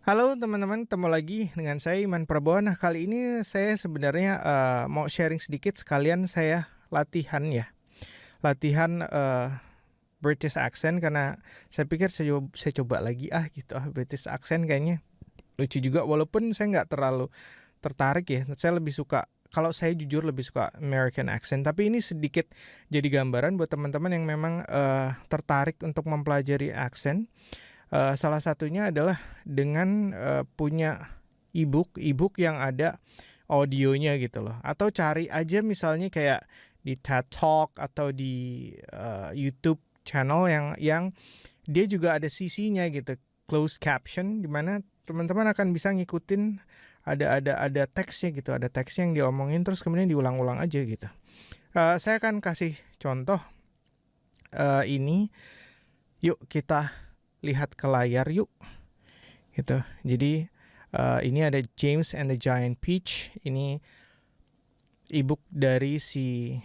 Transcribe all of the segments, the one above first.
Halo teman-teman, ketemu lagi dengan saya Iman Prabowo. Nah, kali ini saya sebenarnya mau sharing sedikit sekalian saya latihan ya. Latihan British accent karena saya pikir saya coba lagi gitu British accent kayaknya lucu juga walaupun saya nggak terlalu tertarik ya. Saya lebih suka kalau saya jujur lebih suka American accent, tapi ini sedikit jadi gambaran buat teman-teman yang memang tertarik untuk mempelajari accent. Salah satunya adalah dengan punya e-book yang ada audionya gitu loh. Atau cari aja misalnya kayak di TED Talk atau di YouTube channel yang dia juga ada sisinya gitu, closed caption, di mana teman-teman akan bisa ngikutin ada teksnya gitu, ada teks yang diomongin terus kemudian diulang-ulang aja gitu. Saya akan kasih contoh ini. Yuk kita lihat ke layar yuk gitu. Jadi ini ada James and the Giant Peach, ini ebook dari si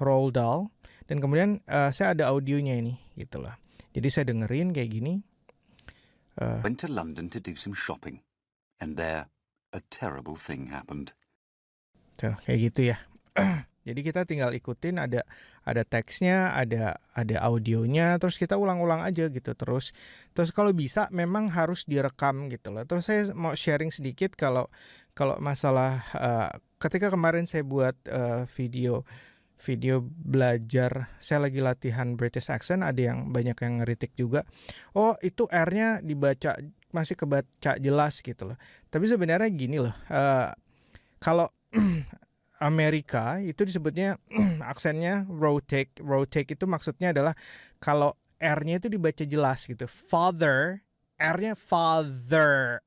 Roald Dahl, dan kemudian saya ada audionya ini gitu loh. Jadi saya dengerin kayak gini. Went to London to do some shopping, and there a terrible thing happened. Tuh, kayak gitu ya. Jadi kita tinggal ikutin, ada teksnya, ada audionya, terus kita ulang-ulang aja gitu terus kalau bisa memang harus direkam gitu loh. Terus saya mau sharing sedikit kalau masalah ketika kemarin saya buat video belajar, saya lagi latihan British accent, ada yang banyak yang ngeritik juga. Oh, itu R-nya dibaca masih kebaca jelas gitu loh. Tapi sebenarnya gini loh, kalau Amerika itu disebutnya aksennya rotate. Rotate itu maksudnya adalah kalau R-nya itu dibaca jelas gitu. Father, R-nya father,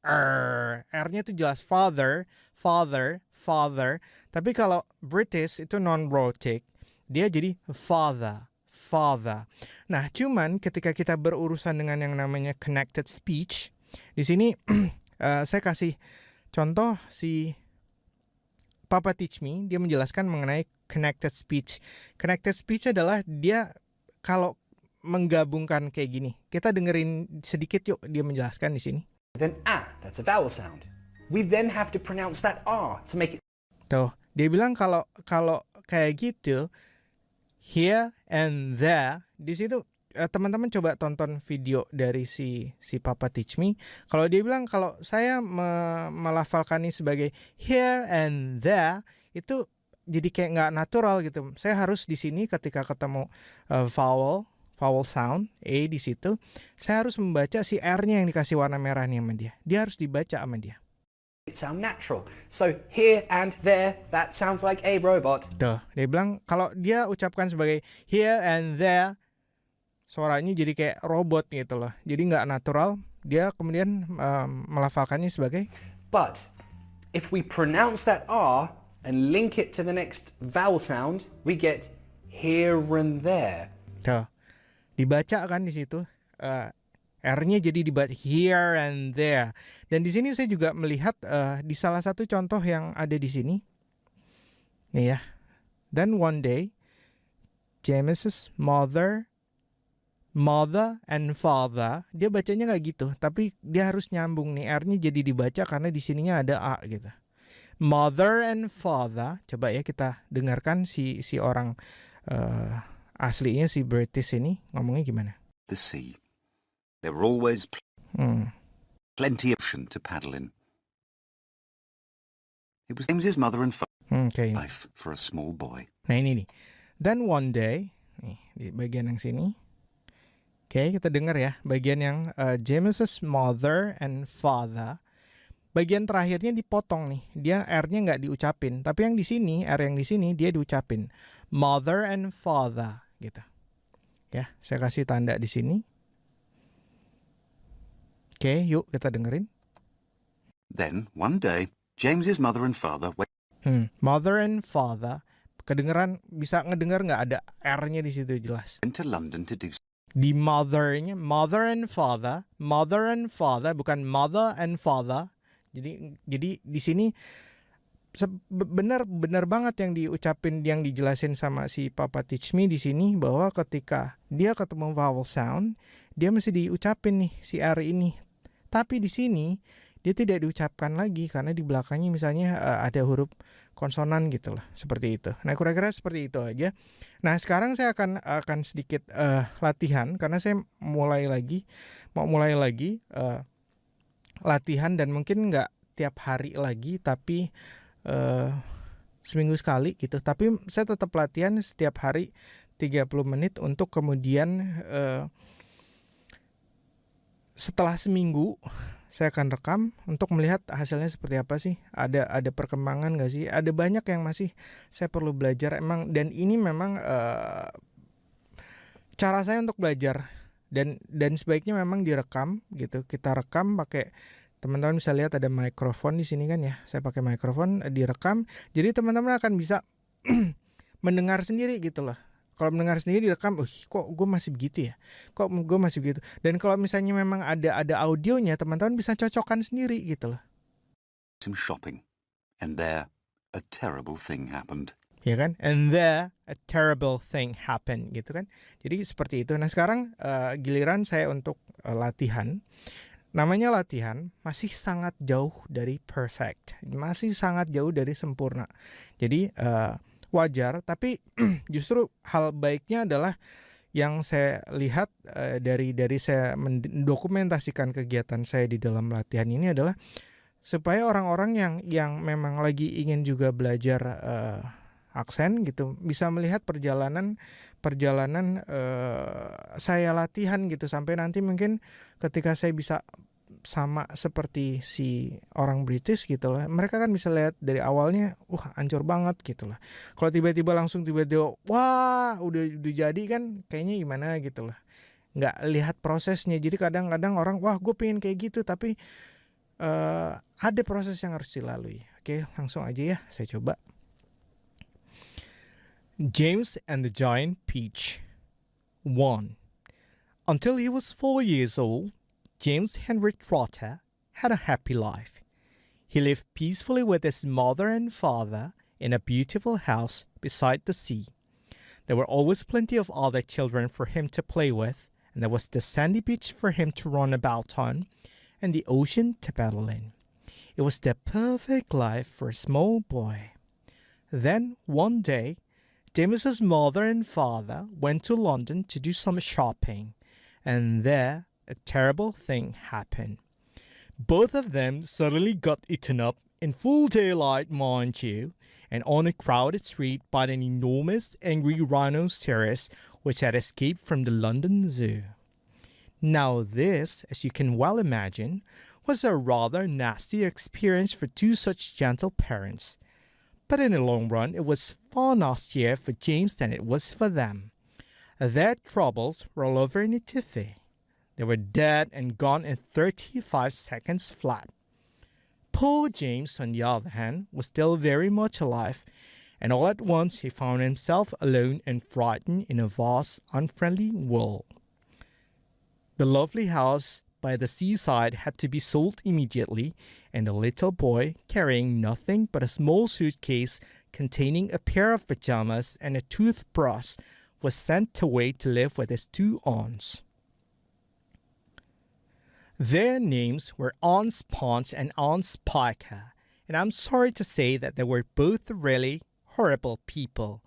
R-nya itu jelas father, father, father. Tapi kalau British itu non-rotate, dia jadi father, father. Nah, cuman ketika kita berurusan dengan yang namanya connected speech, di sini saya kasih contoh si Papa Teach Me, dia menjelaskan mengenai connected speech. Connected speech adalah dia kalau menggabungkan kayak gini. Kita dengerin sedikit yuk dia menjelaskan di sini. Then that's a vowel sound. We then have to pronounce that R to make it. Tuh, dia bilang kalau kayak gitu, here and there, di situ teman-teman coba tonton video dari si Papa Teach Me. Kalau dia bilang kalau saya melafalkan ini sebagai here and there, itu jadi kayak nggak natural gitu. Saya harus di sini ketika ketemu vowel sound A di situ, saya harus membaca si R-nya yang dikasih warna merah nih sama dia. Dia harus dibaca sama dia. It sound natural. So here and there, that sounds like a robot. Tuh, dia bilang kalau dia ucapkan sebagai here and there, suaranya jadi kayak robot gitu loh. Jadi nggak natural. Dia kemudian melafalkannya sebagai. But if we pronounce that R and link it to the next vowel sound, we get here and there. Tuh, dibaca kan di situ. R-nya jadi dibaca here and there. Dan di sini saya juga melihat di salah satu contoh yang ada di sini. Nih ya. Then one day, James's mother and father, dia bacanya nggak gitu, tapi dia harus nyambung nih, R-nya jadi dibaca karena di sininya ada A gitu. Mother and father, coba ya kita dengarkan si orang aslinya si British ini ngomongnya gimana. The sea. There were always plenty of ocean to paddle in. It was James's mother and father. Okay. Life for a small boy. Nah ini nih. Then one day, nih di bagian yang sini. Oke, kita dengar ya bagian yang James's mother and father. Bagian terakhirnya dipotong nih. Dia R-nya nggak diucapin, tapi yang di sini, R yang di sini dia diucapin. Mother and father gitu. Ya, saya kasih tanda di sini. Oke, yuk kita dengerin. Then one day, James's mother and father went. Mother and father. Kedengeran, bisa ngedengar nggak ada R-nya di situ jelas. To London to do. Di mother-nya, mother and father, bukan mother and father. Jadi di sini benar banget yang diucapin, yang dijelasin sama si Papa Teach Me di sini, bahwa ketika dia ketemu vowel sound, dia mesti diucapin nih si R ini. Tapi di sini dia tidak diucapkan lagi karena di belakangnya misalnya ada huruf konsonan gitu lah, seperti itu. Nah, kira-kira seperti itu aja. Nah, sekarang saya akan sedikit latihan karena saya mau mulai lagi latihan, dan mungkin nggak tiap hari lagi, tapi seminggu sekali gitu. Tapi saya tetap latihan setiap hari 30 menit untuk kemudian setelah seminggu saya akan rekam untuk melihat hasilnya seperti apa sih. Ada perkembangan nggak sih? Ada banyak yang masih saya perlu belajar emang, dan ini memang cara saya untuk belajar, dan sebaiknya memang direkam gitu. Kita rekam pakai, teman-teman bisa lihat ada mikrofon di sini kan ya. Saya pakai mikrofon, direkam. Jadi teman-teman akan bisa mendengar sendiri gitu loh. Kalau mendengar sendiri direkam, kok gue masih begitu ya? Kok gue masih begitu? Dan kalau misalnya memang ada audionya, teman-teman bisa cocokkan sendiri gitu loh. Some shopping, and there a terrible thing happened. Ya kan? And there a terrible thing happened gitu kan. Jadi seperti itu. Nah, sekarang giliran saya untuk latihan. Namanya latihan, masih sangat jauh dari perfect. Masih sangat jauh dari sempurna. Jadi wajar, tapi justru hal baiknya adalah yang saya lihat dari saya mendokumentasikan kegiatan saya di dalam latihan ini adalah supaya orang-orang yang memang lagi ingin juga belajar aksen gitu bisa melihat perjalanan saya latihan gitu, sampai nanti mungkin ketika saya bisa sama seperti si orang British gitu lah, mereka kan bisa lihat dari awalnya hancur banget gitu lah. Kalau tiba-tiba wah udah jadi kan kayaknya gimana gitu lah, nggak lihat prosesnya. Jadi kadang-kadang orang gue pengen kayak gitu, tapi ada proses yang harus dilalui. Oke, langsung aja ya, saya coba. James and the Giant Peach. 1. Until he was 4 years old, James Henry Trotter had a happy life. He lived peacefully with his mother and father in a beautiful house beside the sea. There were always plenty of other children for him to play with, and there was the sandy beach for him to run about on, and the ocean to paddle in. It was the perfect life for a small boy. Then, one day, James's mother and father went to London to do some shopping, and there a terrible thing happened. Both of them suddenly got eaten up in full daylight, mind you, and on a crowded street by an enormous angry rhinoceros which had escaped from the London Zoo. Now this, as you can well imagine, was a rather nasty experience for two such gentle parents. But in the long run, it was far nastier for James than it was for them. Their troubles were all over in a tiffy. They were dead and gone in 35 seconds flat. Poor James, on the other hand, was still very much alive, and all at once he found himself alone and frightened in a vast, unfriendly world. The lovely house by the seaside had to be sold immediately, and the little boy, carrying nothing but a small suitcase containing a pair of pajamas and a toothbrush, was sent away to live with his two aunts. Their names were Aunt Sponge and Aunt Spiker, and I'm sorry to say that they were both really horrible people.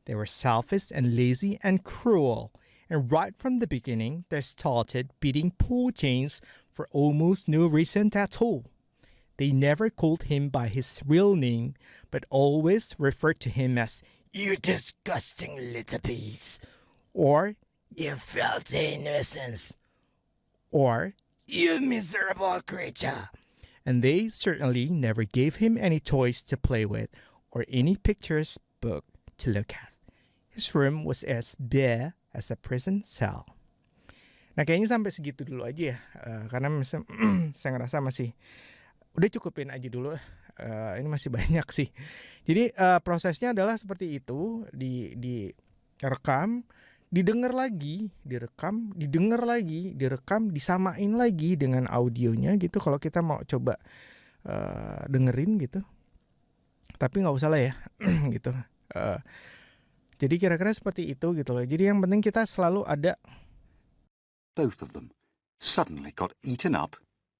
They were selfish and lazy and cruel, and right from the beginning they started beating poor James for almost no reason at all. They never called him by his real name, but always referred to him as "you disgusting little beast," or "you filthy nuisance," or "you miserable creature." And they certainly never gave him any toys to play with or any pictures book to look at. His room was as bare as a prison cell. Nah, kayaknya sampai segitu dulu aja ya, karena saya ngerasa masih udah cukupin aja dulu. Ini masih banyak sih. Jadi prosesnya adalah seperti itu, direkam, didengar lagi, direkam, didengar lagi, direkam, disamain lagi dengan audionya gitu kalau kita mau coba dengerin gitu. Tapi nggak usah lah ya gitu. Jadi kira-kira seperti itu gitu loh. Jadi yang penting kita selalu ada. Both of them suddenly got eaten up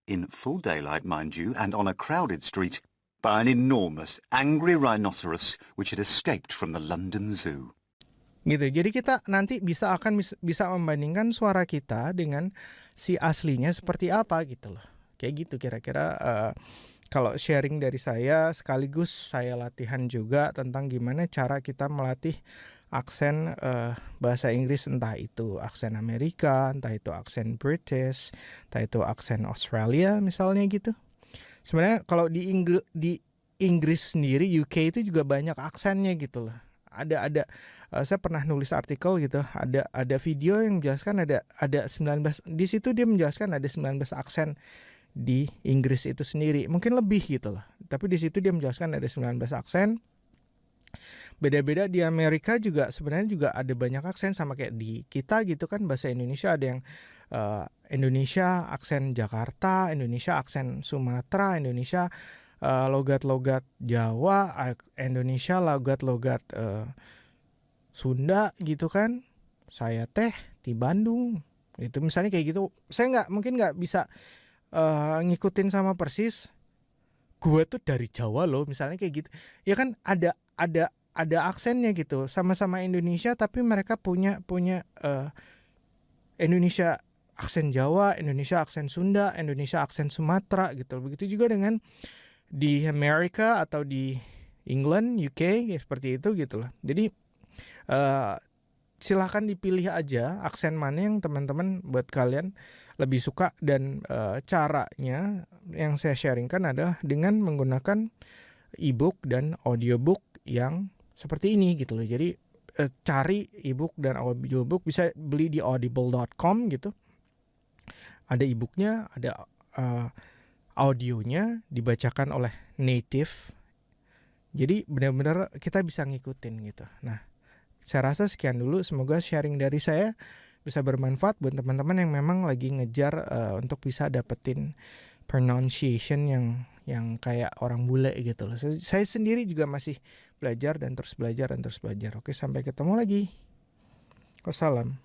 in full daylight, mind you, and on a crowded street, by an enormous, angry rhinoceros which had escaped from the London Zoo. Gitu. Jadi kita nanti bisa membandingkan suara kita dengan si aslinya seperti apa gitu loh. Kayak gitu kira-kira kalau sharing dari saya, sekaligus saya latihan juga tentang gimana cara kita melatih aksen bahasa Inggris, entah itu aksen Amerika, entah itu aksen British, entah itu aksen Australia misalnya gitu. Sebenarnya kalau di Inggris sendiri, UK itu juga banyak aksennya gitu loh. Ada saya pernah nulis artikel gitu, ada video yang menjelaskan ada 19, di situ dia menjelaskan ada 19 aksen di Inggris itu sendiri. Mungkin lebih gitu loh. Tapi di situ dia menjelaskan ada 19 aksen. Beda-beda di Amerika juga sebenarnya juga ada banyak aksen, sama kayak di kita gitu kan. Bahasa Indonesia ada yang Indonesia aksen Jakarta, Indonesia aksen Sumatera, Indonesia logat-logat Jawa, Indonesia logat-logat Sunda gitu kan. Saya teh di Bandung itu misalnya kayak gitu. Saya mungkin nggak bisa ngikutin sama persis. Gue tuh dari Jawa loh misalnya kayak gitu. Ya kan ada aksennya gitu. Sama-sama Indonesia tapi mereka punya Indonesia aksen Jawa, Indonesia aksen Sunda, Indonesia aksen Sumatera gitu. Begitu juga dengan di Amerika atau di England, UK ya seperti itu gitu loh. Jadi silahkan dipilih aja aksen mana yang teman-teman buat kalian lebih suka, dan caranya yang saya sharingkan adalah dengan menggunakan ebook dan audiobook yang seperti ini gitu loh. Jadi cari ebook dan audiobook bisa beli di audible.com gitu. Ada ebooknya, ada audionya dibacakan oleh native. Jadi benar-benar kita bisa ngikutin gitu. Nah, saya rasa sekian dulu. Semoga sharing dari saya bisa bermanfaat buat teman-teman yang memang lagi ngejar untuk bisa dapetin pronunciation yang kayak orang bule gitu loh. Saya sendiri juga masih belajar dan terus belajar. Oke, sampai ketemu lagi. Wassalam.